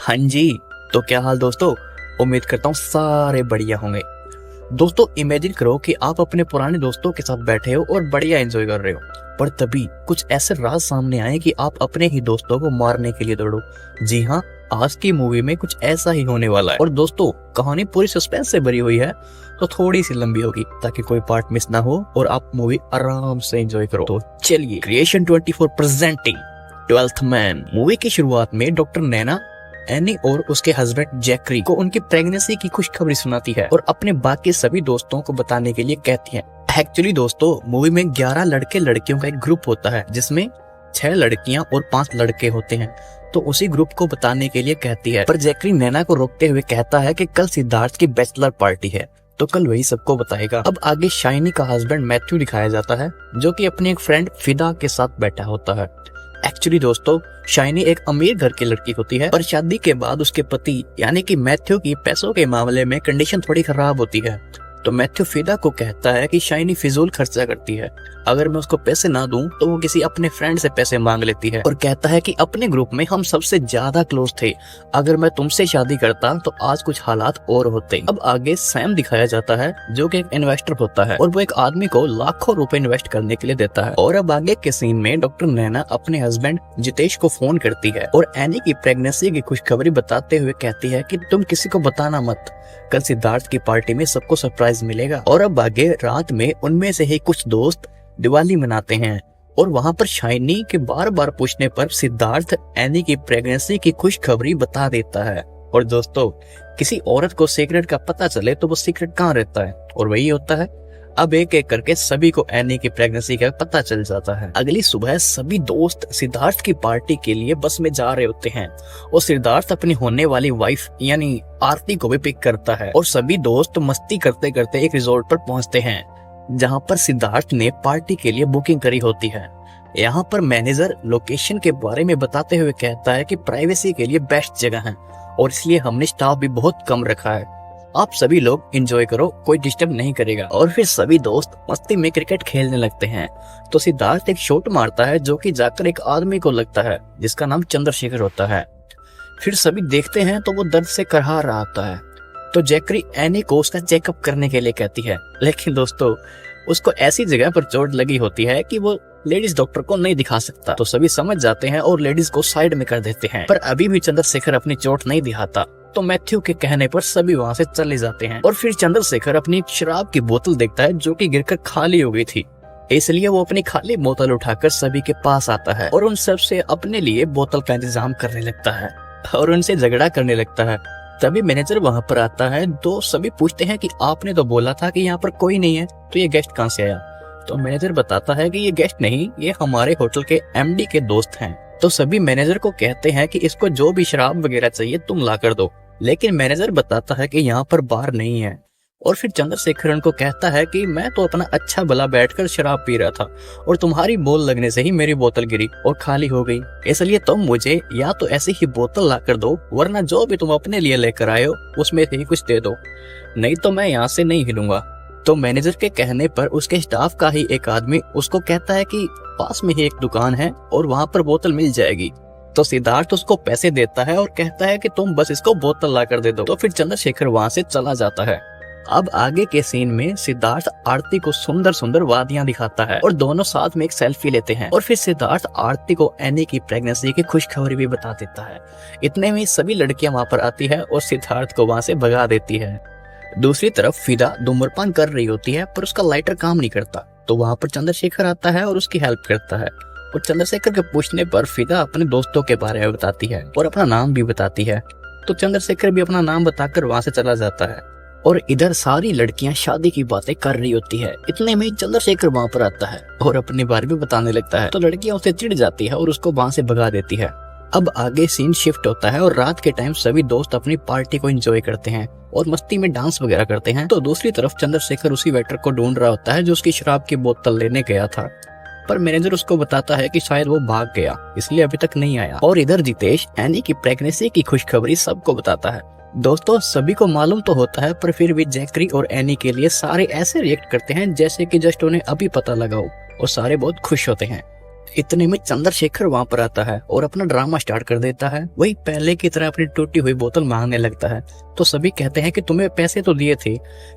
हाँ जी, तो क्या हाल दोस्तों। उम्मीद करता हूँ सारे बढ़िया होंगे। दोस्तों इमेजिन करो कि आप अपने पुराने दोस्तों के साथ बैठे हो और बढ़िया एंजॉय कर रहे हो, पर तभी कुछ ऐसे राज सामने आए कि आप अपने ही दोस्तों को मारने के लिए दौड़ो। जी हाँ, आज की मूवी में कुछ ऐसा ही होने वाला है। और दोस्तों कहानी पूरी सस्पेंस से भरी हुई है, तो थोड़ी सी लंबी होगी ताकि कोई पार्ट मिस ना हो और आप मूवी आराम से एंजॉय करो। तो चलिए, creation 24 presenting 12th man. Movie की शुरुआत में डॉक्टर नैना एनी और उसके हस्बैंड जैकरी को उनकी प्रेगनेंसी की खुशखबरी सुनाती है और अपने बाकी सभी दोस्तों को बताने के लिए कहती है। एक्चुअली दोस्तों मूवी में 11 लड़के लड़कियों का एक ग्रुप होता है, जिसमें 6 लड़कियां और 5 लड़के होते हैं। तो उसी ग्रुप को बताने के लिए कहती है, पर जैकरी नैना को रोकते हुए कहता है कि कल सिद्धार्थ की बैचलर पार्टी है, तो कल वही सबको बताएगा। अब आगे शाइनी का हस्बैंड मैथ्यू दिखाया जाता है, जो कि अपनी एक फ्रेंड फिदा के साथ बैठा होता है। एक्चुअली दोस्तों शाइनी एक अमीर घर की लड़की होती है, पर शादी के बाद उसके पति यानी कि मैथ्यू की पैसों के मामले में कंडीशन थोड़ी खराब होती है। तो मैथ्यू फिदा को कहता है कि शाइनी फिजूल खर्चा करती है, अगर मैं उसको पैसे ना दूं तो वो किसी अपने फ्रेंड से पैसे मांग लेती है, और कहता है कि अपने ग्रुप में हम सबसे ज्यादा क्लोज थे, अगर मैं तुमसे शादी करता तो आज कुछ हालात और होते। अब आगे सैम दिखाया जाता है, जो कि एक इन्वेस्टर होता है और वो एक आदमी को लाखों रुपए इन्वेस्ट करने के लिए देता है। और अब आगे के सीन में डॉक्टर नैना अपने हस्बैंड जितेश को फोन करती है और एनी की प्रेगनेंसी की खुशखबरी बताते हुए कहती है कि तुम किसी को बताना मत, कल सिद्धार्थ की पार्टी में सबको सरप्राइज मिलेगा। और अब आगे रात में उनमें से ही कुछ दोस्त दिवाली मनाते हैं और वहां पर शाइनी के बार बार पूछने पर सिद्धार्थ एनी की प्रेगनेंसी की खुशखबरी बता देता है। और दोस्तों किसी औरत को सीक्रेट का पता चले तो वो सीक्रेट कहाँ रहता है, और वही होता है। अब एक एक करके सभी को एनी की प्रेगनेंसी का पता चल जाता है। अगली सुबह सभी दोस्त सिद्धार्थ की पार्टी के लिए बस में जा रहे होते हैं और सिद्धार्थ अपनी होने वाली वाइफ यानी आरती को भी पिक करता है और सभी दोस्त मस्ती करते करते एक रिजॉर्ट पर पहुंचते हैं, जहां पर सिद्धार्थ ने पार्टी के लिए बुकिंग करी होती है। यहाँ पर मैनेजर लोकेशन के बारे में बताते हुए कहता है कि प्राइवेसी के लिए बेस्ट जगह है और इसलिए हमने स्टाफ भी बहुत कम रखा है, आप सभी लोग एंजॉय करो, कोई डिस्टर्ब नहीं करेगा। और फिर सभी दोस्त मस्ती में क्रिकेट खेलने लगते हैं। तो सिद्धार्थ एक शॉट मारता है जो कि जाकर एक आदमी को लगता है, जिसका नाम चंद्रशेखर होता है। फिर सभी देखते हैं तो वो दर्द से करहा रहा होता है। तो जैकरी एनी को उसका चेकअप करने के लिए कहती है, लेकिन दोस्तों उसको ऐसी जगह पर चोट लगी होती है कि वो लेडीज डॉक्टर को नहीं दिखा सकता। तो सभी समझ जाते हैं और लेडीज को साइड में कर देते हैं, पर अभी भी चंद्रशेखर अपनी चोट नहीं दिखाता। तो मैथ्यू के कहने पर सभी वहां से चले जाते हैं और फिर चंद्रशेखर अपनी शराब की बोतल देखता है, जो कि गिरकर खाली हो गई थी। इसलिए वो अपनी खाली बोतल उठाकर सभी के पास आता है और उन सब से अपने लिए बोतल का इंतजाम करने लगता है और उनसे झगड़ा करने लगता है। तभी मैनेजर वहां पर आता है, तो सभी पूछते हैं कि आपने तो बोला था कि यहाँ पर कोई नहीं है, तो ये गेस्ट कहाँ से आया। तो मैनेजर बताता है कि ये गेस्ट नहीं, ये हमारे होटल के एमडी के दोस्त हैं। तो सभी मैनेजर को कहते हैं कि इसको जो भी शराब वगैरह चाहिए तुम ला कर दो, लेकिन मैनेजर बताता है कि यहाँ पर बार नहीं है। और फिर चंद्रशेखर उनको कहता है कि मैं तो अपना अच्छा भला बैठकर शराब पी रहा था और तुम्हारी बोल लगने से ही मेरी बोतल गिरी और खाली हो गई, इसलिए तुम मुझे या तो ऐसी ही बोतल ला कर दो, वरना जो भी तुम अपने लिए लेकर आए हो उसमें से ही कुछ दे दो, नहीं तो मैं यहाँ से नहीं हिलूंगा। तो मैनेजर के कहने पर उसके स्टाफ का ही एक आदमी उसको कहता है कि पास में ही एक दुकान है और वहां पर बोतल मिल जाएगी। तो सिद्धार्थ उसको पैसे देता है और कहता है कि तुम बस इसको बोतल ला कर दे दो। तो फिर चंद्रशेखर वहां से चला जाता है। अब आगे के सीन में सिद्धार्थ आरती को सुंदर सुंदर वादियां दिखाता है और दोनों साथ में एक सेल्फी लेते हैं। और फिर सिद्धार्थ आरती को एनी की प्रेगनेंसी की खुशखबरी भी बता देता है। इतने में सभी लड़कियां वहां पर आती है और सिद्धार्थ को वहां से भगा देती है। दूसरी तरफ फिदा धूम्रपान कर रही होती है, पर उसका लाइटर काम नहीं करता। तो वहां पर चंद्रशेखर आता है और उसकी हेल्प करता है। और चंद्रशेखर के पूछने पर फिदा अपने दोस्तों के बारे में बताती है और अपना नाम भी बताती है। तो चंद्रशेखर भी अपना नाम बताकर वहां से चला जाता है। और इधर सारी लड़कियां शादी की बातें कर रही होती है। इतने में चंद्रशेखर वहां पर आता है और अपने बारे में बताने लगता है। तो लड़कियां उससे चिढ़ जाती है और उसको वहां से भगा देती है। अब आगे सीन शिफ्ट होता है और रात के टाइम सभी दोस्त अपनी पार्टी को एंजॉय करते हैं और मस्ती में डांस वगैरह करते हैं। तो दूसरी तरफ चंद्रशेखर उसी वेटर को ढूंढ रहा होता है जो उसकी शराब की बोतल लेने गया था, पर मैनेजर उसको बताता है कि शायद वो भाग गया, इसलिए अभी तक नहीं आया। और इधर जितेश एनी की प्रेगनेंसी की खुशखबरी सबको बताता है। दोस्तों सभी को मालूम तो होता है, पर फिर भी जैकरी और एनी के लिए सारे ऐसे रिएक्ट करते हैं जैसे कि जस्ट उन्हें अभी पता लगा हो और सारे बहुत खुश होते हैं। इतने में चंद्रशेखर वहाँ पर आता है और अपना ड्रामा स्टार्ट कर देता है। वही पहले की तरह अपनी टूटी हुई बोतल मांगने लगता है। तो सभी कहते हैं कि तुम्हें पैसे तो दिए थे।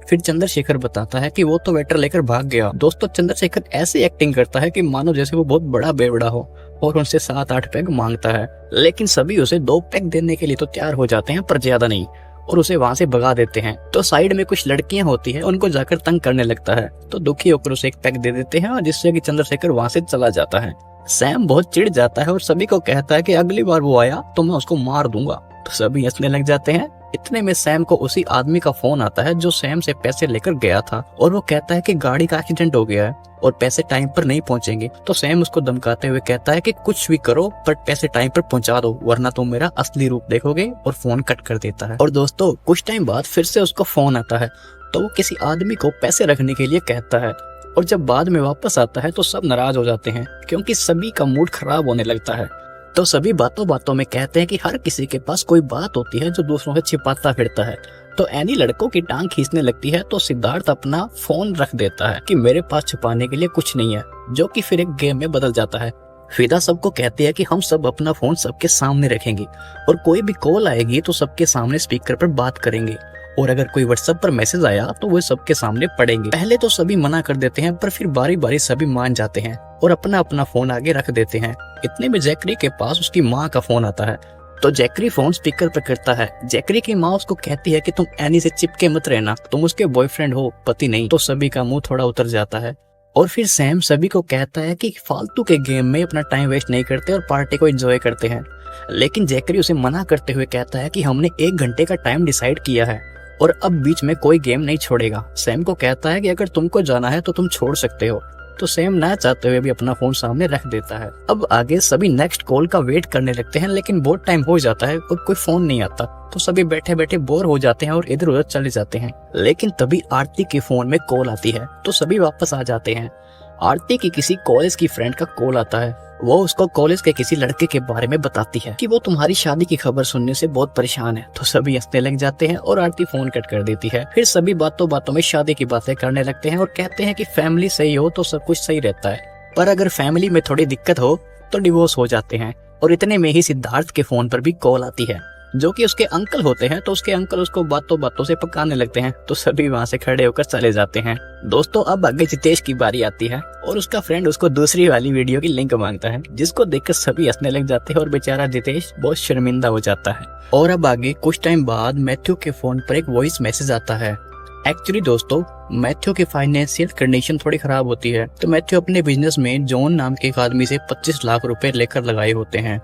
फिर चंद्रशेखर बताता है कि वो तो वेटर लेकर भाग गया। दोस्तों चंद्रशेखर ऐसी एक्टिंग करता है कि मानो जैसे वो बहुत बड़ा बेवड़ा हो और उनसे 7-8 पैग मांगता है, लेकिन सभी उसे 2 पैग देने के लिए तो तैयार हो जाते हैं पर ज्यादा नहीं, और उसे वहां से भगा देते हैं। तो साइड में कुछ लड़कियां होती हैं, उनको जाकर तंग करने लगता है। तो दुखी होकर उसे 1 पैग दे देते हैं, जिससे कि चंद्रशेखर वहां से चला जाता है। सैम बहुत चिढ़ जाता है और सभी को कहता है कि अगली बार वो आया तो मैं उसको मार दूंगा। तो सभी हंसने लग जाते हैं। इतने में सैम को उसी आदमी का फोन आता है जो सैम से पैसे लेकर गया था, और वो कहता है कि गाड़ी का एक्सीडेंट हो गया है और पैसे टाइम पर नहीं पहुंचेंगे। तो सैम उसको धमकाते हुए कहता है कि कुछ भी करो पर पैसे टाइम पर पहुंचा दो, वरना तुम मेरा असली रूप देखोगे, और फोन कट कर देता है। और दोस्तों कुछ टाइम बाद फिर से उसको फोन आता है, तो वो किसी आदमी को पैसे रखने के लिए कहता है, और जब बाद में वापस आता है तो सब नाराज हो जाते हैं क्योंकि सभी का मूड खराब होने लगता है। तो सभी बातों बातों में कहते हैं कि हर किसी के पास कोई बात होती है जो दूसरों से छिपाता फिरता है। तो एनी लड़कों की टांग खींचने लगती है, तो सिद्धार्थ अपना फोन रख देता है कि मेरे पास छुपाने के लिए कुछ नहीं है, जो कि फिर एक गेम में बदल जाता है। फिदा सबको कहती है कि हम सब अपना फोन सबके सामने रखेंगे और कोई भी कॉल आएगी तो सबके सामने स्पीकर पर बात करेंगे, और अगर कोई व्हाट्सएप पर मैसेज आया तो वो सबके सामने पढ़ेंगे। पहले तो सभी मना कर देते हैं, पर फिर बारी बारी सभी मान जाते हैं और अपना अपना फोन आगे रख देते हैं। इतने में जैकरी के पास उसकी माँ का फोन आता है। तो जैकरी फोन स्पीकर पर करता है। जैकरी की माँ उसको कहती है कि तुम एनी से चिपके मत रहना, तुम उसके बॉयफ्रेंड हो, पति नहीं। तो सभी का मुंह थोड़ा उतर जाता है। और फिर सैम सभी को कहता है कि फालतू के गेम में अपना टाइम वेस्ट नहीं करते और पार्टी को एंजॉय करते हैं, लेकिन जैकरी उसे मना करते हुए कहता है कि हमने 1 घंटे का टाइम डिसाइड किया है और अब बीच में कोई गेम नहीं छोड़ेगा। सैम को कहता है कि अगर तुमको जाना है तो तुम छोड़ सकते हो। तो सैम ना चाहते हुए भी अपना फोन सामने रख देता है। अब आगे सभी नेक्स्ट कॉल का वेट करने लगते हैं, लेकिन बहुत टाइम हो जाता है और कोई फोन नहीं आता। तो सभी बैठे बैठे बोर हो जाते हैं और इधर उधर चले जाते हैं। लेकिन तभी आरती के फोन में कॉल आती है, तो सभी वापस आ जाते हैं। आरती की किसी कॉलेज की फ्रेंड का कॉल आता है। वो उसको कॉलेज के किसी लड़के के बारे में बताती है कि वो तुम्हारी शादी की खबर सुनने से बहुत परेशान है। तो सभी हंसने लग जाते हैं और आरती फोन कट कर देती है। फिर सभी बातों बातों में शादी की बातें करने लगते हैं और कहते हैं कि फैमिली सही हो तो सब कुछ सही रहता है, पर अगर फैमिली में थोड़ी दिक्कत हो तो डिवोर्स हो जाते हैं। और इतने में ही सिद्धार्थ के फोन पर भी कॉल आती है, जो कि उसके अंकल होते हैं। तो उसके अंकल उसको बातों बातों से पकाने लगते हैं। तो सभी वहां से खड़े होकर चले जाते हैं। दोस्तों अब आगे जितेश की बारी आती है और उसका फ्रेंड उसको दूसरी वाली वीडियो की लिंक मांगता है, जिसको देखकर सभी हंसने लग जाते हैं और बेचारा जितेश बहुत शर्मिंदा हो जाता है। और अब आगे कुछ टाइम बाद मैथ्यू के फोन पर एक वॉइस मैसेज आता है। एक्चुअली दोस्तों मैथ्यू की फाइनेंशियल कंडीशन थोड़ी खराब होती है। तो मैथ्यू अपने बिजनेस में जॉन नाम के एक आदमी से 25 लाख रुपए लेकर लगाए होते हैं,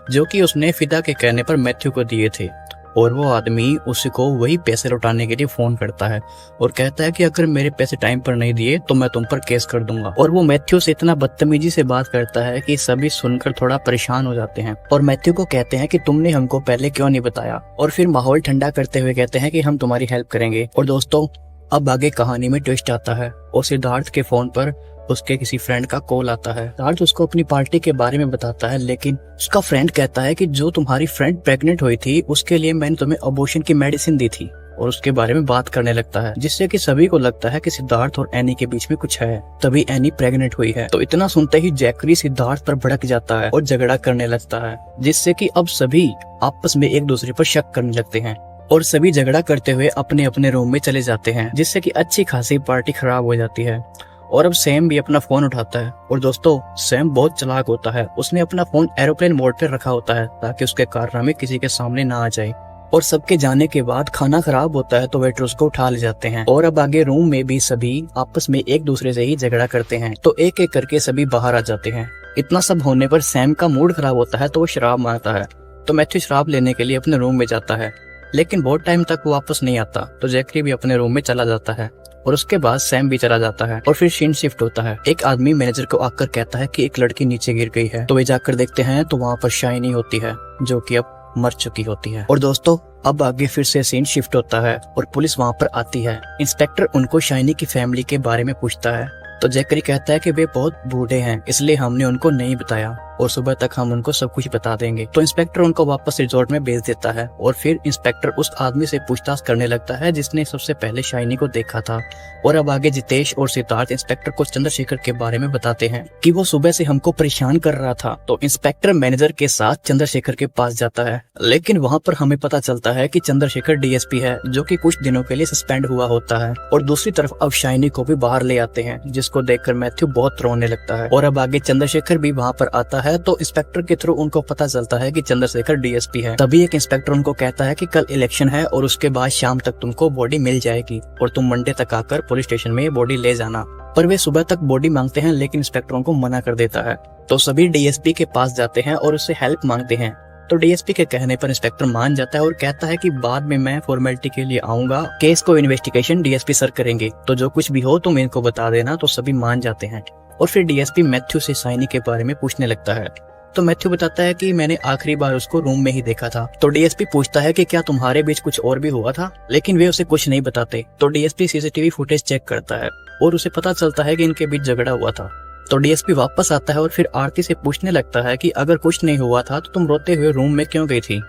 जो कि उसने फिदा के कहने पर मैथ्यू को दिए थे। और वो आदमी उसको वही पैसे लौटाने के लिए फोन करता है और कहता है कि अगर मेरे पैसे टाइम पर नहीं दिए तो मैं तुम पर केस कर दूंगा। और वो मैथ्यू से इतना बदतमीजी से बात करता है कि सभी सुनकर थोड़ा परेशान हो जाते हैं और मैथ्यू को कहते हैं कि तुमने हमको पहले क्यों नहीं बताया। और फिर माहौल ठंडा करते हुए कहते हैं कि हम तुम्हारी हेल्प करेंगे। और दोस्तों अब आगे कहानी में ट्विस्ट आता है और सिद्धार्थ के फोन पर उसके किसी फ्रेंड का कॉल आता है। सिद्धार्थ उसको अपनी पार्टी के बारे में बताता है, लेकिन उसका फ्रेंड कहता है कि जो तुम्हारी फ्रेंड प्रेग्नेंट हुई थी उसके लिए मैंने तुम्हें अबॉर्शन की मेडिसिन दी थी, और उसके बारे में बात करने लगता है, जिससे कि सभी को लगता है कि सिद्धार्थ और एनी के बीच में कुछ है। तभी एनी प्रेग्नेंट हुई है। तो इतना सुनते ही जैकरी सिद्धार्थ पर भड़क जाता है और झगड़ा करने लगता है, जिससे कि अब सभी आपस में एक दूसरे पर शक करने लगते हैं और सभी झगड़ा करते हुए अपने अपने रूम में चले जाते हैं, जिससे कि अच्छी खासी पार्टी खराब हो जाती है। और अब सैम भी अपना फोन उठाता है। और दोस्तों सैम बहुत चालाक होता है। उसने अपना फोन एरोप्लेन मोड पर रखा होता है ताकि उसके कारनामे किसी के सामने ना आ जाए। और सबके जाने के बाद खाना खराब होता है तो वेटर उसको उठा ले जाते हैं। और अब आगे रूम में भी सभी आपस में एक दूसरे से ही झगड़ा करते हैं, तो एक एक करके सभी बाहर आ जाते हैं। इतना सब होने पर सैम का मूड खराब होता है तो वो शराब मांगता है। तो मैथ्यू शराब लेने के लिए अपने रूम में जाता है, लेकिन बहुत टाइम तक वो वापस नहीं आता। तो जैकरी भी अपने रूम में चला जाता है और उसके बाद सैम भी चला जाता है। और फिर सीन शिफ्ट होता है। एक आदमी मैनेजर को आकर कहता है कि एक लड़की नीचे गिर गई है। तो वे जाकर देखते हैं तो वहाँ पर शाइनी होती है, जो कि अब मर चुकी होती है। और दोस्तों अब आगे फिर से सीन शिफ्ट होता है और पुलिस वहाँ पर आती है। इंस्पेक्टर उनको शाइनी की फैमिली के बारे में पूछता है। तो जैकरी कहता है कि वे बहुत बूढ़े हैं, इसलिए हमने उनको नहीं बताया। और सुबह तक हम उनको सब कुछ बता देंगे। तो इंस्पेक्टर उनको वापस रिजॉर्ट में भेज देता है और फिर इंस्पेक्टर उस आदमी से पूछताछ करने लगता है जिसने सबसे पहले शाइनी को देखा था। और अब आगे जितेश और सिद्धार्थ इंस्पेक्टर को चंद्रशेखर के बारे में बताते हैं कि वो सुबह से हमको परेशान कर रहा था। तो इंस्पेक्टर मैनेजर के साथ चंद्रशेखर के पास जाता है, लेकिन वहाँ पर हमें पता चलता है कि चंद्रशेखर डीएसपी है जो कि कुछ दिनों के लिए सस्पेंड हुआ होता है। और दूसरी तरफ अब शाइनी को भी बाहर ले आते हैं, जिसको देखकर मैथ्यू बहुत रोने लगता है। और अब आगे चंद्रशेखर भी वहाँ पर आता है, तो इंस्पेक्टर के थ्रू उनको पता चलता है कि चंद्रशेखर डीएसपी है। तभी एक इंस्पेक्टर उनको कहता है कि कल इलेक्शन है और उसके बाद शाम तक तुमको बॉडी मिल जाएगी और तुम मंडे तक आकर पुलिस स्टेशन में बॉडी ले जाना। पर वे सुबह तक बॉडी मांगते हैं, लेकिन इंस्पेक्टरों को मना कर देता है। तो सभी डीएसपी के पास जाते हैं और उससे हेल्प मांगते हैं। तो डीएसपी के कहने पर इंस्पेक्टर मान जाता है और कहता है कि बाद में मैं फॉर्मेलिटी के लिए आऊंगा, केस को इन्वेस्टिगेशन डीएसपी सर करेंगे, तो जो कुछ भी हो तुम इनको बता देना। तो सभी मान जाते हैं और फिर डीएसपी मैथ्यू से शाइनी के बारे में पूछने लगता है। तो मैथ्यू बताता है कि मैंने आखिरी बार उसको रूम में ही देखा था। तो डीएसपी पूछता है कि क्या तुम्हारे बीच कुछ और भी हुआ था, लेकिन वे उसे कुछ नहीं बताते। तो डीएसपी सीसीटीवी फुटेज चेक करता है और उसे पता चलता है कि इनके बीच झगड़ा हुआ था। तो डीएसपी वापस आता है और फिर आरती से पूछने लगता है कि अगर कुछ नहीं हुआ था तो तुम रोते हुए रूम में क्यों गई थी।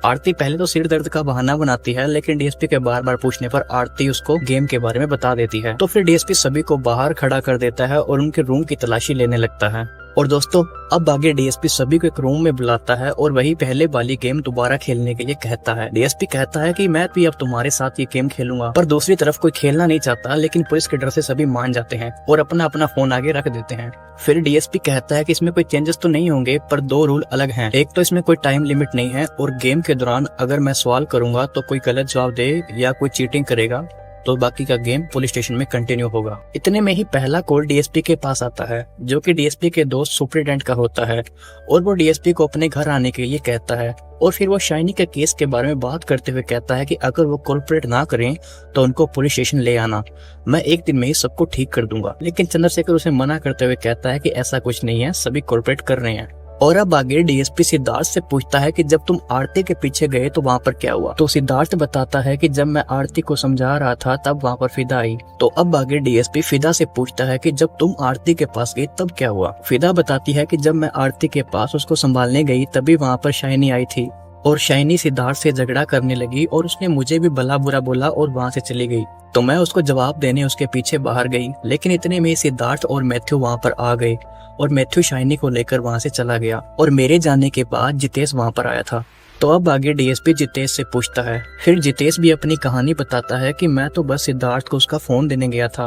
आरती पहले तो सिर दर्द का बहाना बनाती है, लेकिन डीएसपी के बार बार पूछने पर आरती उसको गेम के बारे में बता देती है। तो फिर डीएसपी सभी को बाहर खड़ा कर देता है और उनके रूम की तलाशी लेने लगता है। और दोस्तों अब आगे डीएसपी सभी को एक रूम में बुलाता है और वही पहले वाली गेम दोबारा खेलने के लिए कहता है। डीएसपी कहता है कि मैं भी अब तुम्हारे साथ ये गेम खेलूंगा, पर दूसरी तरफ कोई खेलना नहीं चाहता, लेकिन पुलिस के डर से सभी मान जाते हैं और अपना अपना फोन आगे रख देते हैं। फिर डीएसपी कहता है कि इसमें कोई चेंजेस तो नहीं होंगे, पर 2 रूल अलग हैं। एक तो इसमें कोई टाइम लिमिट नहीं है और गेम के दौरान अगर मैं सवाल करूंगा तो कोई गलत जवाब दे या कोई चीटिंग करेगा तो बाकी का गेम पुलिस स्टेशन में कंटिन्यू होगा। इतने में ही पहला कॉल डीएसपी के पास आता है, जो कि डीएसपी के दोस्त सुपरिटेंडेंट का होता है और वो डीएसपी को अपने घर आने के लिए कहता है। और फिर वो शाइनी के केस के बारे में बात करते हुए कहता है कि अगर वो कोऑपरेट ना करें तो उनको पुलिस स्टेशन ले आना, मैं 1 दिन में ही सबको ठीक कर दूंगा। लेकिन चंद्रशेखर उसे मना करते हुए कहता है कि ऐसा कुछ नहीं है, सभी कोऑपरेट कर रहे हैं। और अब आगे डीएसपी सिद्धार्थ से पूछता है कि जब तुम आरती के पीछे गए तो वहाँ पर क्या हुआ। तो सिद्धार्थ बताता है कि जब मैं आरती को समझा रहा था तब वहाँ पर फिदा आई। तो अब आगे डीएसपी फिदा से पूछता है कि जब तुम आरती के पास गई तब क्या हुआ। फिदा बताती है कि जब मैं आरती के पास उसको संभालने गई तभी वहाँ पर शाइनी आई थी और शाइनी सिद्धार्थ से झगड़ा करने लगी और उसने मुझे भी भला बुरा बोला और वहाँ से चली गई। तो मैं उसको जवाब देने उसके पीछे बाहर गई, लेकिन इतने में सिद्धार्थ और मैथ्यू वहाँ पर आ गए और मैथ्यू शाइनी को लेकर वहाँ से चला गया और मेरे जाने के बाद जितेश वहाँ पर आया था। तो अब आगे डीएसपी जितेश से पूछता है। फिर जितेश भी अपनी कहानी बताता है कि मैं तो बस सिद्धार्थ को उसका फोन देने गया था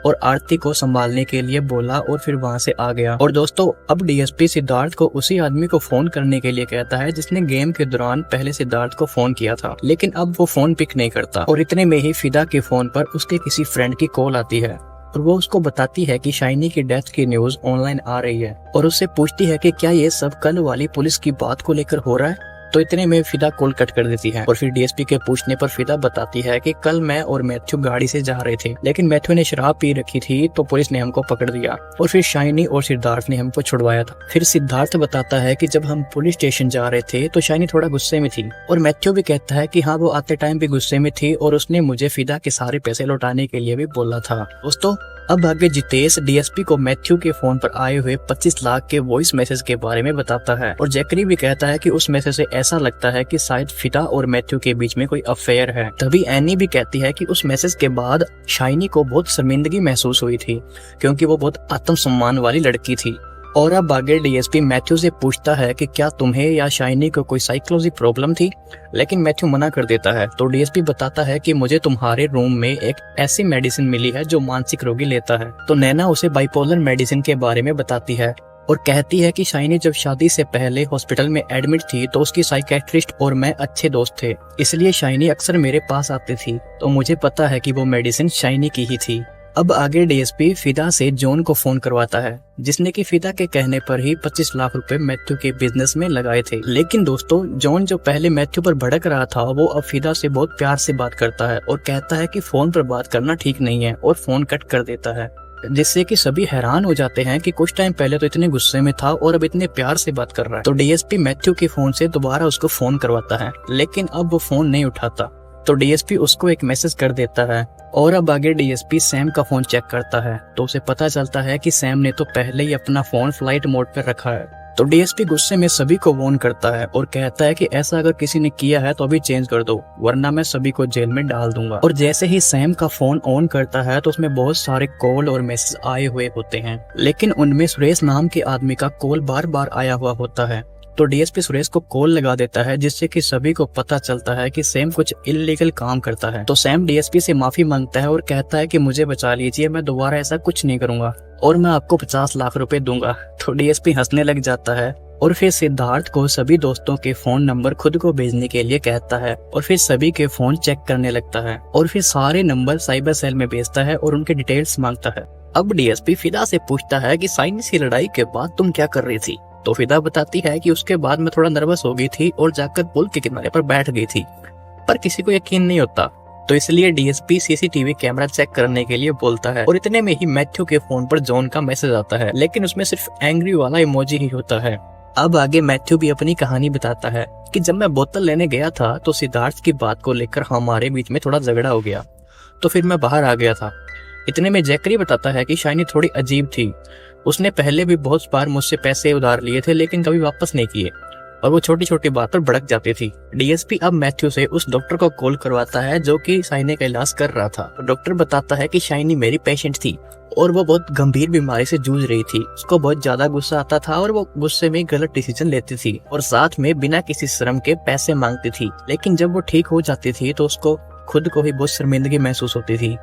और आरती को संभालने के लिए बोला और फिर वहाँ से आ गया। और दोस्तों अब डीएसपी सिद्धार्थ को उसी आदमी को फोन करने के लिए कहता है जिसने गेम के दौरान पहले सिद्धार्थ को फोन किया था, लेकिन अब वो फोन पिक नहीं करता। और इतने में ही फिदा के फोन पर उसके किसी फ्रेंड की कॉल आती है और वो उसको बताती है कि शाइनी की डेथ की न्यूज ऑनलाइन आ रही है और उससे पूछती है कि क्या ये सब कल वाली पुलिस की बात को लेकर हो रहा है। तो इतने में फिदा कॉल कट कर देती है और फिर डीएसपी के पूछने पर फिदा बताती है कि कल मैं और मैथ्यू गाड़ी से जा रहे थे, लेकिन मैथ्यू ने शराब पी रखी थी तो पुलिस ने हमको पकड़ दिया और फिर शाइनी और सिद्धार्थ ने हमको छुड़वाया था। फिर सिद्धार्थ बताता है कि जब हम पुलिस स्टेशन जा रहे थे तो शाइनी थोड़ा गुस्से में थी और मैथ्यू भी कहता है कि हाँ वो आते टाइम भी गुस्से में थी और उसने मुझे फिदा के सारे पैसे लौटाने के लिए भी बोला था। दोस्तों अब आगे जितेश डीएसपी को मैथ्यू के फोन पर आए हुए 25 लाख के वॉइस मैसेज के बारे में बताता है और जैकरी भी कहता है कि उस मैसेज से ऐसा लगता है कि शायद फिदा और मैथ्यू के बीच में कोई अफेयर है। तभी एनी भी कहती है कि उस मैसेज के बाद शाइनी को बहुत शर्मिंदगी महसूस हुई थी क्योंकि वो बहुत आत्मसम्मान वाली लड़की थी। और अब आगे डीएसपी मैथ्यू से पूछता है कि क्या तुम्हें या शाइनी को कोई साइकोलॉजी प्रॉब्लम थी, लेकिन मैथ्यू मना कर देता है। तो डीएसपी बताता है कि मुझे तुम्हारे रूम में एक ऐसी मेडिसिन मिली है जो मानसिक रोगी लेता है। तो नैना उसे बाइपोलर मेडिसिन के बारे में बताती है और कहती है कि शाइनी जब शादी से पहले हॉस्पिटल में एडमिट थी तो उसकी साइकेट्रिस्ट और मैं अच्छे दोस्त थे, इसलिए शाइनी अक्सर मेरे पास आती थी, तो मुझे पता है कि वो मेडिसिन शाइनी की ही थी। अब आगे डीएसपी फिदा से जॉन को फोन करवाता है, जिसने कि फिदा के कहने पर ही 25 लाख रुपए मैथ्यू के बिजनेस में लगाए थे। लेकिन दोस्तों जॉन जो पहले मैथ्यू पर भड़क रहा था वो अब फिदा से बहुत प्यार से बात करता है और कहता है कि फोन पर बात करना ठीक नहीं है और फोन कट कर देता है, जिससे कि सभी हैरान हो जाते हैं कि कुछ टाइम पहले तो इतने गुस्से में था और अब इतने प्यार से बात कर रहा है। तो डीएसपी मैथ्यू के फोन से दोबारा उसको फोन करवाता है, लेकिन अब वो फोन नहीं उठाता। तो डीएसपी उसको एक मैसेज कर देता है और अब आगे डीएसपी सैम का फोन चेक करता है तो उसे पता चलता है कि सैम ने तो पहले ही अपना फोन फ्लाइट मोड पर रखा है तो डीएसपी गुस्से में सभी को वार्न करता है और कहता है कि ऐसा अगर किसी ने किया है तो अभी चेंज कर दो, वरना मैं सभी को जेल में डाल दूंगा। और जैसे ही सैम का फोन ऑन करता है तो उसमें बहुत सारे कॉल और मैसेज आए हुए होते हैं, लेकिन उनमें सुरेश नाम के आदमी का कॉल बार बार आया हुआ होता है। तो डीएसपी सुरेश को कॉल लगा देता है, जिससे कि सभी को पता चलता है कि सैम कुछ इल्लीगल काम करता है। तो सैम डीएसपी से माफी मांगता है और कहता है कि मुझे बचा लीजिए, मैं दोबारा ऐसा कुछ नहीं करूंगा और मैं आपको 50 लाख रुपए दूंगा। तो डीएसपी हंसने लग जाता है और फिर सिद्धार्थ को सभी दोस्तों के फोन नंबर खुद को भेजने के लिए कहता है और फिर सभी के फोन चेक करने लगता है और फिर सारे नंबर साइबर सेल में भेजता है और उनके डिटेल्स मांगता है। अब डीएसपी फिदा से पूछता है कि साइनिस की लड़ाई के बाद तुम क्या कर रही थी। तो फिदा बताती है कि उसके बाद मैं थोड़ा नर्वस हो गई थी और जाकर पुल के किनारे पर बैठ गई थी, पर किसी को यकीन नहीं होता, तो इसलिए डीएसपी सीसीटीवी कैमरा चेक करने के लिए बोलता है। और इतने में ही मैथ्यू के फोन पर जॉन का मैसेज आता है, लेकिन उसमें सिर्फ एंग्री वाला इमोजी ही होता है। अब आगे मैथ्यू भी अपनी कहानी बताता है कि जब मैं बोतल लेने गया था तो सिद्धार्थ की बात को लेकर हमारे बीच में थोड़ा झगड़ा हो गया, तो फिर मैं बाहर आ गया था। इतने में जैकरी बताता है कि शाइनी थोड़ी अजीब थी, उसने पहले भी बहुत बार मुझसे पैसे उधार लिए थे लेकिन कभी वापस नहीं किए और वो छोटी छोटी बात पर भड़क जाती थी। डीएसपी अब मैथ्यू से उस डॉक्टर को कॉल करवाता है जो कि शाइनी का इलाज कर रहा था। डॉक्टर बताता है कि शाइनी मेरी पेशेंट थी और वो बहुत गंभीर बीमारी से जूझ रही थी, उसको बहुत ज्यादा गुस्सा आता था और वो गुस्से में गलत डिसीजन लेती थी और साथ में बिना किसी शर्म के पैसे मांगती थी। लेकिन जब वो ठीक हो जाती थी तो उसको खुद को ही बहुत शर्मिंदगी महसूस होती थी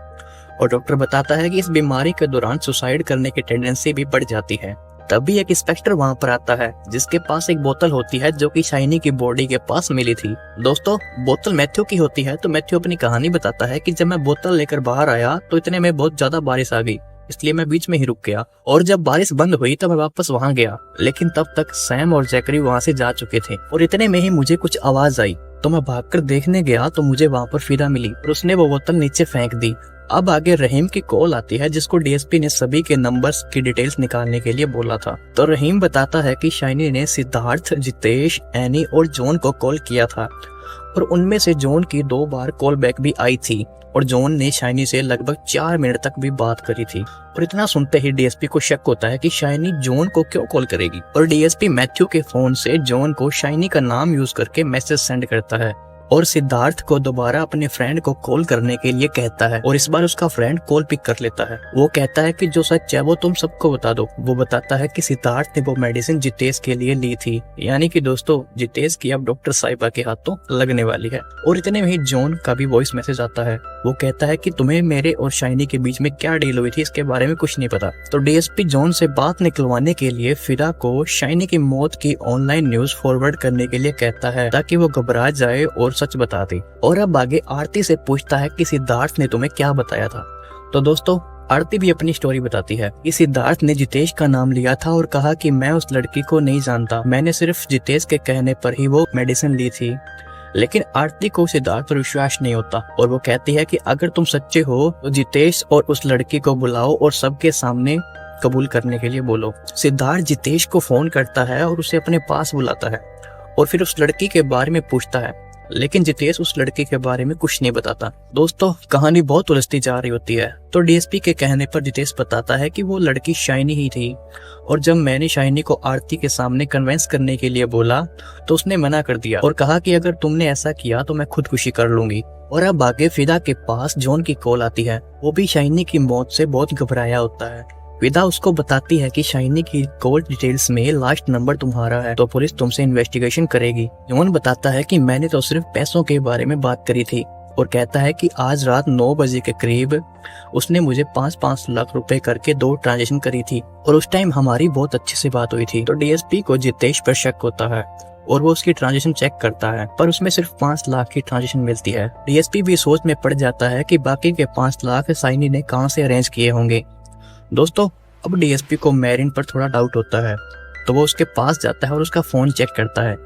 और डॉक्टर बताता है कि इस बीमारी के दौरान सुसाइड करने की टेंडेंसी भी बढ़ जाती है। तभी एक इंस्पेक्टर वहां पर आता है जिसके पास एक बोतल होती है जो कि शाइनी की बॉडी के पास मिली थी। दोस्तों, बोतल मैथ्यू की होती है। तो मैथ्यू अपनी कहानी बताता है कि जब मैं बोतल लेकर बाहर आया तो इतने में बहुत ज्यादा बारिश आ गई, इसलिए मैं बीच में ही रुक गया और जब बारिश बंद हुई तो मैं वापस वहां गया, लेकिन तब तक सैम और जैकरी वहां से जा चुके थे और इतने में ही मुझे कुछ आवाज आई तो मैं भागकर देखने गया तो मुझे वहां पर फिदा मिली और उसने वो बोतल नीचे फेंक दी। अब आगे रहीम की कॉल आती है जिसको डीएसपी ने सभी के नंबर्स की डिटेल्स निकालने के लिए बोला था। तो रहीम बताता है कि शाइनी ने सिद्धार्थ, जितेश, एनी और जॉन को कॉल किया था और उनमें से जॉन की 2 बार कॉल बैक भी आई थी और जॉन ने शाइनी से लगभग 4 मिनट तक भी बात करी थी। और इतना सुनते ही डीएसपी को शक होता है कि शाइनी जॉन को क्यों कॉल करेगी और डीएसपी मैथ्यू के फोन से जॉन को शाइनी का नाम यूज करके मैसेज सेंड करता है और सिद्धार्थ को दोबारा अपने फ्रेंड को कॉल करने के लिए कहता है और इस बार उसका फ्रेंड कॉल पिक कर लेता है। वो कहता है कि जो सच है वो तुम सबको बता दो। वो बताता है कि सिद्धार्थ ने वो मेडिसिन जितेश के लिए ली थी, यानी कि दोस्तों जितेश की अब डॉक्टर साहिबा के हाथों लगने वाली है। और इतने में ही जॉन का भी वॉइस मैसेज आता है। वो कहता है कि तुम्हें मेरे और शाइनी के बीच में क्या डील हुई थी इसके बारे में कुछ नहीं पता। तो डीएसपी जॉन से बात निकलवाने के लिए फिदा को शाइनी की मौत की ऑनलाइन न्यूज फॉरवर्ड करने के लिए कहता है ताकि वो घबरा जाए और सच बता दे। और अब आगे आरती से पूछता है कि सिद्धार्थ ने तुम्हें क्या बताया था। तो दोस्तों, आरती भी अपनी स्टोरी बताती है कि सिद्धार्थ ने जितेश का नाम लिया था और कहा कि मैं उस लड़की को नहीं जानता, मैंने सिर्फ जितेश के कहने पर ही वो मेडिसिन ली थी। लेकिन आरती को सिद्धार्थ पर विश्वास नहीं होता और वो कहती है कि अगर तुम सच्चे हो तो जितेश और उस लड़की को बुलाओ और सबके सामने कबूल करने के लिए बोलो। सिद्धार्थ जितेश को फोन करता है और उसे अपने पास बुलाता है और फिर उस लड़की के बारे में पूछता है, लेकिन जितेश उस लड़की के बारे में कुछ नहीं बताता। दोस्तों, कहानी बहुत उलझती जा रही होती है। तो डीएसपी के कहने पर जितेश बताता है कि वो लड़की शाइनी ही थी और जब मैंने शाइनी को आरती के सामने कन्विंस करने के लिए बोला तो उसने मना कर दिया और कहा कि अगर तुमने ऐसा किया तो मैं खुदकुशी कर लूंगी। और अब आगे फिदा के पास जॉन की कॉल आती है। वो भी शाइनी की मौत से बहुत घबराया होता है। फिदा उसको बताती है कि शाइनी की कॉल डिटेल्स में लास्ट नंबर तुम्हारा है तो पुलिस तुमसे इन्वेस्टिगेशन करेगी। जॉन बताता है कि मैंने तो सिर्फ पैसों के बारे में बात करी थी और कहता है कि आज रात 9 बजे के करीब उसने मुझे 5-5 लाख रुपए करके 2 ट्रांजेक्शन करी थी और उस टाइम हमारी बहुत अच्छे से बात हुई थी। तो डीएसपी को जितेश पर शक होता है और वो उसकी ट्रांजेक्शन चेक करता है पर उसमें सिर्फ 5 लाख की ट्रांजेक्शन मिलती है। डीएसपी भी सोच में पड़ जाता है कि बाकी के 5 लाख शाइनी ने कहां से अरेंज किए होंगे। दोस्तों, अब डीएसपी को मैरिन पर थोड़ा डाउट होता है तो वो उसके पास जाता है और उसका फोन चेक करता है,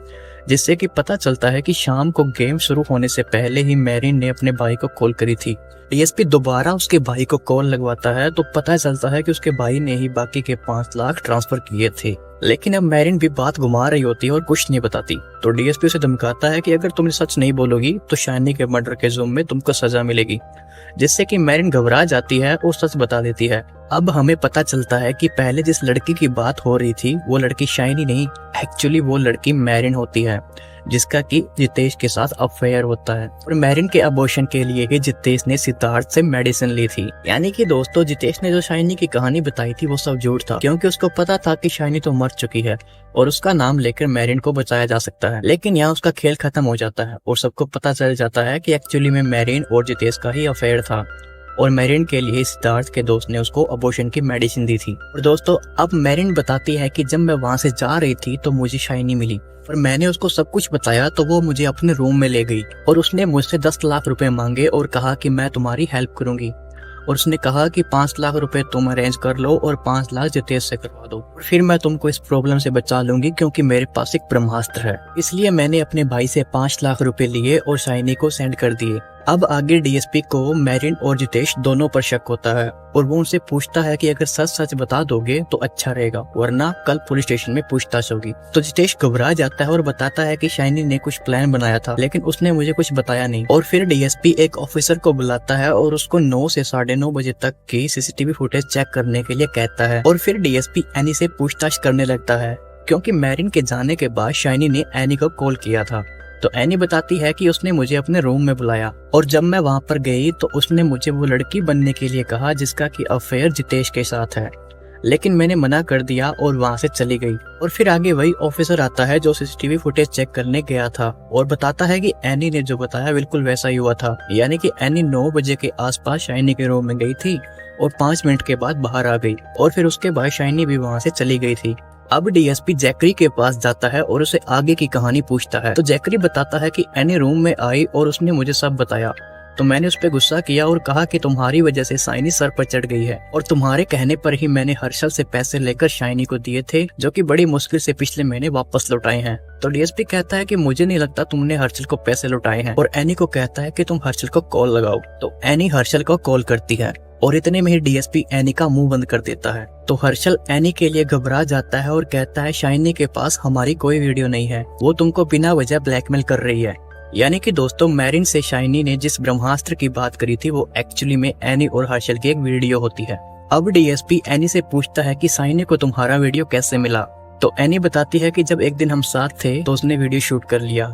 जिससे कि पता चलता है कि शाम को गेम शुरू होने से पहले ही मैरिन ने अपने भाई को कॉल करी थी। डीएसपी दोबारा उसके भाई को कॉल लगवाता है तो पता चलता है कि उसके भाई ने ही बाकी के 5 लाख ट्रांसफर किए थे। लेकिन अब मैरिन भी बात घुमा रही होती है और कुछ नहीं बताती। तो डीएसपी उसे धमकाता है कि अगर तुमने सच नहीं बोलोगी तो शाइनी के मर्डर के जुर्म में तुमको सजा मिलेगी, जिससे कि मैरिन घबरा जाती है और सच बता देती है। अब हमें पता चलता है कि पहले जिस लड़की की बात हो रही थी वो लड़की शाइनी नहीं, एक्चुअली वो लड़की मैरिन होती है, जिसका कि जितेश के साथ अफेयर होता है। और मैरिन के अबॉर्शन के लिए ही जितेश ने सिद्धार्थ से मेडिसिन ली थी। यानी कि दोस्तों, जितेश ने जो शाइनी की कहानी बताई थी वो सब झूठ था, क्योंकि उसको पता था कि शाइनी तो मर चुकी है और उसका नाम लेकर मैरिन को बचाया जा सकता है। लेकिन यहाँ उसका खेल खत्म हो जाता है और सबको पता चल जाता है कि एक्चुअली में मैरिन और जितेश का ही अफेयर था और मैरिन के लिए सिद्धार्थ के दोस्त ने उसको अबॉर्शन की मेडिसिन दी थी। और दोस्तों, अब मैरिन बताती है कि जब मैं वहां से जा रही थी तो मुझे शाइनी मिली और मैंने उसको सब कुछ बताया तो वो मुझे अपने रूम में ले गई और उसने मुझसे 10 लाख रुपए मांगे और कहा कि मैं तुम्हारी हेल्प करूंगी। और उसने कहा कि 5 लाख रुपए तुम अरेंज कर लो और 5 लाख जितेश से करवा दो, और फिर मैं तुमको इस प्रॉब्लम से बचा लूंगी, क्योंकि मेरे पास एक ब्रह्मास्त्र है। इसलिए मैंने अपने भाई से 5 लाख रुपए लिए और शाइनी को सेंड कर दिए। अब आगे डीएसपी को मैरिन और जितेश दोनों पर शक होता है और वो उनसे पूछता है कि अगर सच सच बता दोगे तो अच्छा रहेगा, वरना कल पुलिस स्टेशन में पूछताछ होगी। तो जितेश घबरा जाता है और बताता है कि शाइनी ने कुछ प्लान बनाया था, लेकिन उसने मुझे कुछ बताया नहीं। और फिर डीएसपी एक ऑफिसर को बुलाता है और उसको 9 से 9:30 बजे तक की सीसीटीवी फुटेज चेक करने के लिए कहता है। और फिर डीएसपी एनी से पूछताछ करने लगता है, क्योंकि मैरिन के जाने के बाद शाइनी ने एनी को कॉल किया था। तो एनी बताती है कि उसने मुझे अपने रूम में बुलाया और जब मैं वहां पर गई तो उसने मुझे वो लड़की बनने के लिए कहा जिसका कि अफेयर जितेश के साथ है, लेकिन मैंने मना कर दिया और वहां से चली गई। और फिर आगे वही ऑफिसर आता है जो सीसीटीवी फुटेज चेक करने गया था और बताता है कि एनी ने जो बताया बिल्कुल वैसा ही हुआ था। यानी कि एनी 9 बजे के आसपास शाइनी के रूम में गई थी और 5 मिनट के बाद बाहर आ गई और फिर उसके बाद शाइनी भी वहां से चली गई थी। अब डीएसपी जैकरी के पास जाता है और उसे आगे की कहानी पूछता है। तो जैकरी बताता है कि एनी रूम में आई और उसने मुझे सब बताया। तो मैंने उस पर गुस्सा किया और कहा कि तुम्हारी वजह से शाइनी सर पर चढ़ गई है और तुम्हारे कहने पर ही मैंने हर्षल से पैसे लेकर शाइनी को दिए थे, जो कि बड़ी मुश्किल से पिछले महीने वापस लौटाए हैं। तो डीएसपी कहता है कि मुझे नहीं लगता तुमने हर्षल को पैसे लौटाए हैं और एनी को कहता है कि तुम हर्षल को कॉल लगाओ। तो एनी हर्षल को कॉल करती है और इतने में ही डीएसपी एनी का मुंह बंद कर देता है। तो हर्षल एनी के लिए घबरा जाता है और कहता है शाइनी के पास हमारी कोई वीडियो नहीं है, वो तुमको बिना वजह ब्लैकमेल कर रही है। यानी कि दोस्तों, मैरिन से शाइनी ने जिस ब्रह्मास्त्र की बात करी थी वो एक्चुअली में एनी और हर्षल की एक वीडियो होती है। अब डीएसपी एनी से पूछता है कि शाइनी को तुम्हारा वीडियो कैसे मिला। तो एनी बताती है कि जब एक दिन हम साथ थे तो उसने वीडियो शूट कर लिया।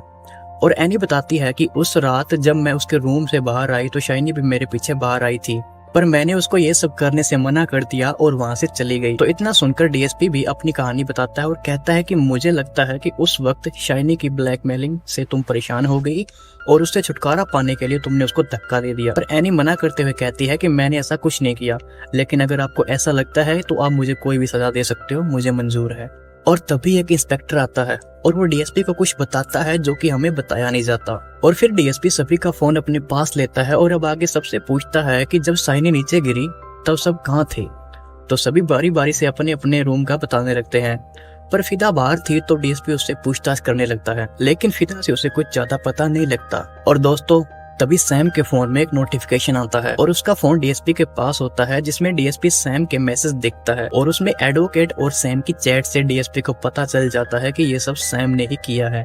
और एनी बताती है कि उस रात जब मैं उसके रूम से बाहर आई तो शाइनी भी मेरे पीछे बाहर आई थी, पर मैंने उसको ये सब करने से मना कर दिया और वहां से चली गई। तो इतना सुनकर डीएसपी भी अपनी कहानी बताता है और कहता है कि मुझे लगता है कि उस वक्त शाइनी की ब्लैकमेलिंग से तुम परेशान हो गई और उससे छुटकारा पाने के लिए तुमने उसको धक्का दे दिया। पर एनी मना करते हुए कहती है कि मैंने ऐसा कुछ नहीं किया, लेकिन अगर आपको ऐसा लगता है तो आप मुझे कोई भी सजा दे सकते हो, मुझे मंजूर है। और तभी एक इंस्पेक्टर आता है और वो डीएसपी को कुछ बताता है जो कि हमें बताया नहीं जाता। और फिर डीएसपी सभी का फोन अपने पास लेता है और अब आगे सबसे पूछता है कि जब शाइनी नीचे गिरी तब सब कहाँ थे। तो सभी बारी बारी से अपने अपने रूम का बताने लगते हैं, पर फिदा बाहर थी तो डीएसपी उससे पूछताछ करने लगता है, लेकिन फिदा से उसे कुछ ज्यादा पता नहीं लगता। और दोस्तों, तभी सैम के फोन में एक नोटिफिकेशन आता है और उसका फोन डीएसपी के पास होता है, जिसमें डीएसपी सैम के मैसेज देखता है और उसमें एडवोकेट और सैम की चैट से डीएसपी को पता चल जाता है कि ये सब सैम ने ही किया है।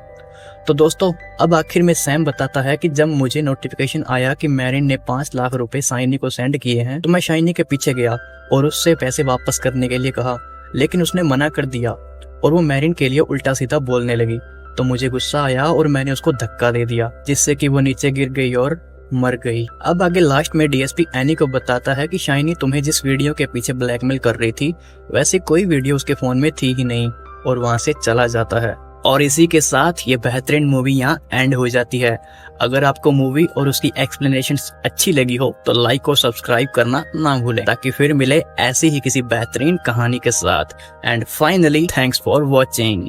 तो दोस्तों, अब आखिर में सैम बताता है कि जब मुझे नोटिफिकेशन आया कि मैरिन ने 5 लाख रुपए शाइनी को सेंड किए हैं तो मैं शाइनी के पीछे गया और उससे पैसे वापस करने के लिए कहा, लेकिन उसने मना कर दिया और वो मैरिन के लिए उल्टा सीधा बोलने लगी। तो मुझे गुस्सा आया और मैंने उसको धक्का दे दिया, जिससे कि वो नीचे गिर गई और मर गई। अब आगे लास्ट में डीएसपी एनी को बताता है कि शाइनी तुम्हें जिस वीडियो के पीछे ब्लैकमेल कर रही थी वैसे कोई वीडियो उसके फोन में थी ही नहीं और वहां से चला जाता है। और इसी के साथ ये बेहतरीन मूवी यहाँ एंड हो जाती है। अगर आपको मूवी और उसकी एक्सप्लेनेशन अच्छी लगी हो तो लाइक और सब्सक्राइब करना ना भूलें, ताकि फिर मिले ऐसी ही किसी बेहतरीन कहानी के साथ। And finally, thanks for watching.